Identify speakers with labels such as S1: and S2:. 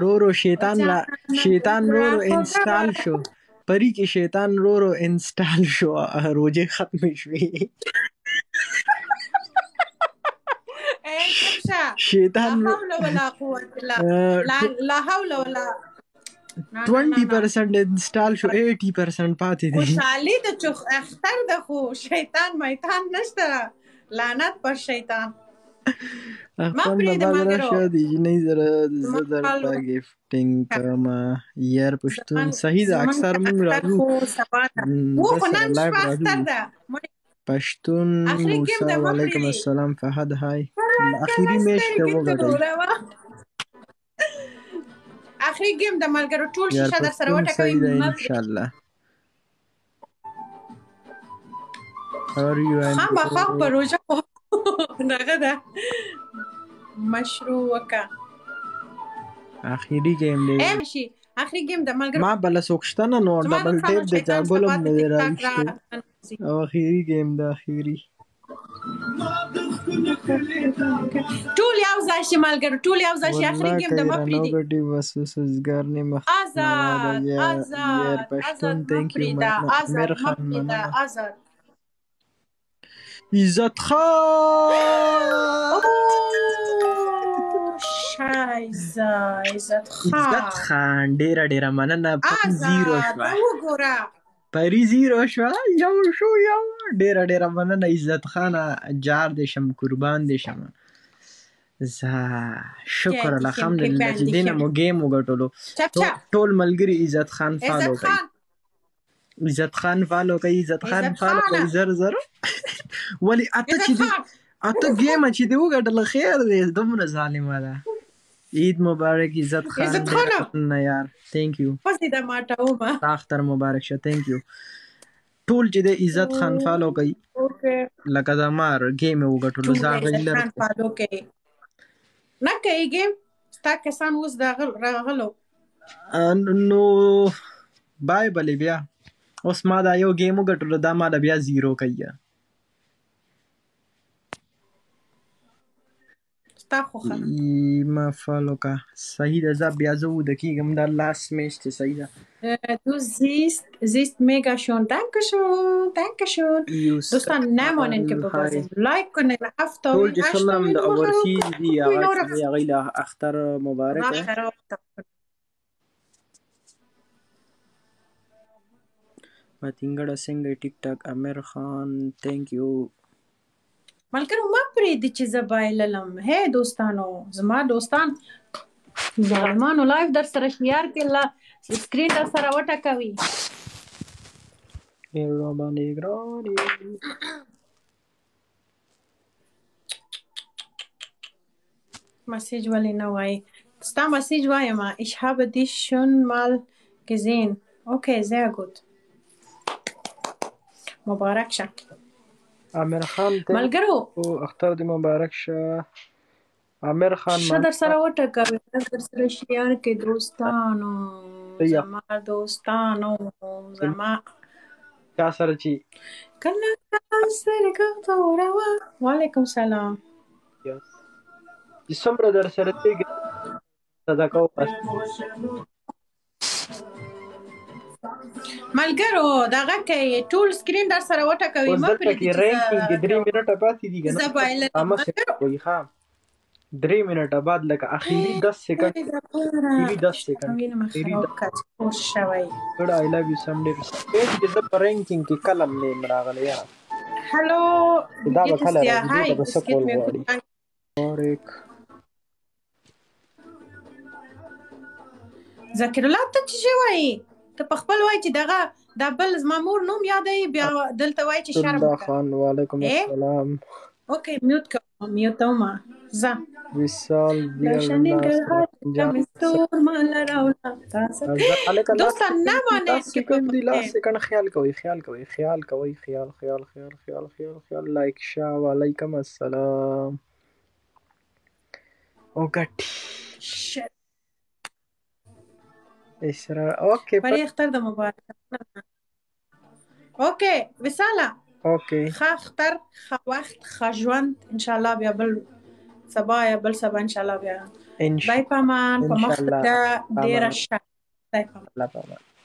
S1: رو شیطان رو انسټال شو پری کې شیطان رو انسټال شو روزه ختم شوې شیطان
S2: لا حول ولا قوة الا لا حول ولا
S1: 20% انسټال شو 80% پاتې دی
S2: خوشحالي د چخ اختر د خو شیطان میدان نشته لعنت پر شیطان
S1: خپل مبادره شو دی جنې زره زدر په گیفټینګ کما یار پښتون صحیح ده اکثر مونږ راځو
S2: و خو نن شپه اختر ده
S1: پښتون موسی وعلیکم السلام فهد هاي اخیری میچ ته وګټئ
S2: اخری گیم د ملګرو ټول شیشه در سره وټکوي
S1: ان شاء الله
S2: خامخا په روژه دغه ده مشروع وکړه
S1: اخیری گیم دی
S2: اخری گیم د ملګرو
S1: ما بل سوکشتنه نو ډبل ټیپ د جاګولم نه راځي او اخیری گیم د اخیری
S2: ټول یو ځای شي ملګرو ټول یو ځای شي اخری گیم د مپری دی
S1: نوبډي وسوسګر نه مخ
S2: آزاد
S1: یار پښتون ثانک یو میر خان
S2: آزاد
S1: عزت خان
S2: شایزه عزت
S1: خان ډیر مننه زیرو شو
S2: وګوره
S1: پری زیرو شو یو شو یو ډیر مننه عزت خان جار دې شم قربان دې شم شکر الحمدلله چې دینه مو گیم وګټلو ټول ملګری عزت خان فالو کوي عزت خان فالو کوي زر ولی اته گیم چې دی وګټل خیر دی دومره ظالمه ده عید مبارک عزت خان نه یار ثانک یو
S2: پس دې ماټاو ما
S1: اختر مبارک شه ثانک یو ټول چې د عزت خان فالو کوي لکه دا مار گیم وګټلو
S2: زاغلر فالو کوي نه کوي گیم ستا کسان اوس دا راغلو
S1: نو بای بلی بیا اوس ما دا یو گیم وګټلو دا ما بیا زیرو کوي
S2: ستا خوخه
S1: ما فالو کا صحیح ده زه بیا زه ودکیږم دا لاست میچ ته صحیح ده
S2: Du siehst mega schön. Dankeschön. دوستان نمانین که ببازیم لایک کنین
S1: ټول جسمم د اورسیز دی هغه اختر مبارک ماتینګړه څنګه ټیک ټاک امیر خان ثانک یو
S2: ملګرو ما پرېږدي چې زه بایللم هی دوستانو زما دوستان ظالمانو لایف در سره شیار کړه سکرین در سره وټکوي
S1: باندې ګرانی
S2: مسیج ولې نه وایي ستا مسیج وایم ich habe dich schon mal gesehen okay sehr gut مبارک شه
S1: امیر خان
S2: ملګرو
S1: اختر دې مبارک شه امیر خان
S2: شه در سره وټکوي در سره شیار کې دوستانو زما دوستانو زما
S1: چا سره چې
S2: کله سره کوتوره وعلیکم سلام
S1: چې څومره در سره تیږي صدقه وکړه
S2: ملګرو دغه کوي ټول سکرین در سره وټکوي
S1: ما پرې رینکینګ 3 منټه پاتې دي کنه اما څه کوي ها 3 منټه بعد لکه اخیری 10 سکند اخیری 10 سکند اخیری
S2: خوش شوی
S1: ګډ آی لوف یو سم ډیر پیج کې د رینکینګ کې کلم نه مراغله یا
S2: هالو
S1: دا به کله راځي دا څه کول غواړي اورک
S2: ذکر الله ته چې وایي ته په خپل وای چې دغه د بل مامور نوم یادې بیا دلته وای چې شرم
S1: خان وعلیکم السلام
S2: اوکې میوت ما ز
S1: وصال
S2: دوستان نه مانه
S1: سکند خیال کوي لایک شاه وعلیکم السلام او ګټي اسرا اوکې
S2: پرې اختر د مبارک اوکې وساله
S1: اوکې
S2: ښه اختر ښه وخت ښه ژوند ان شاء الله بیا بل سبا یا بل سبا ان شاء الله بیا
S1: ان شاء
S2: خدای پامان په مخ
S1: الله
S2: ته ډیره ښه خدای پامان
S1: الله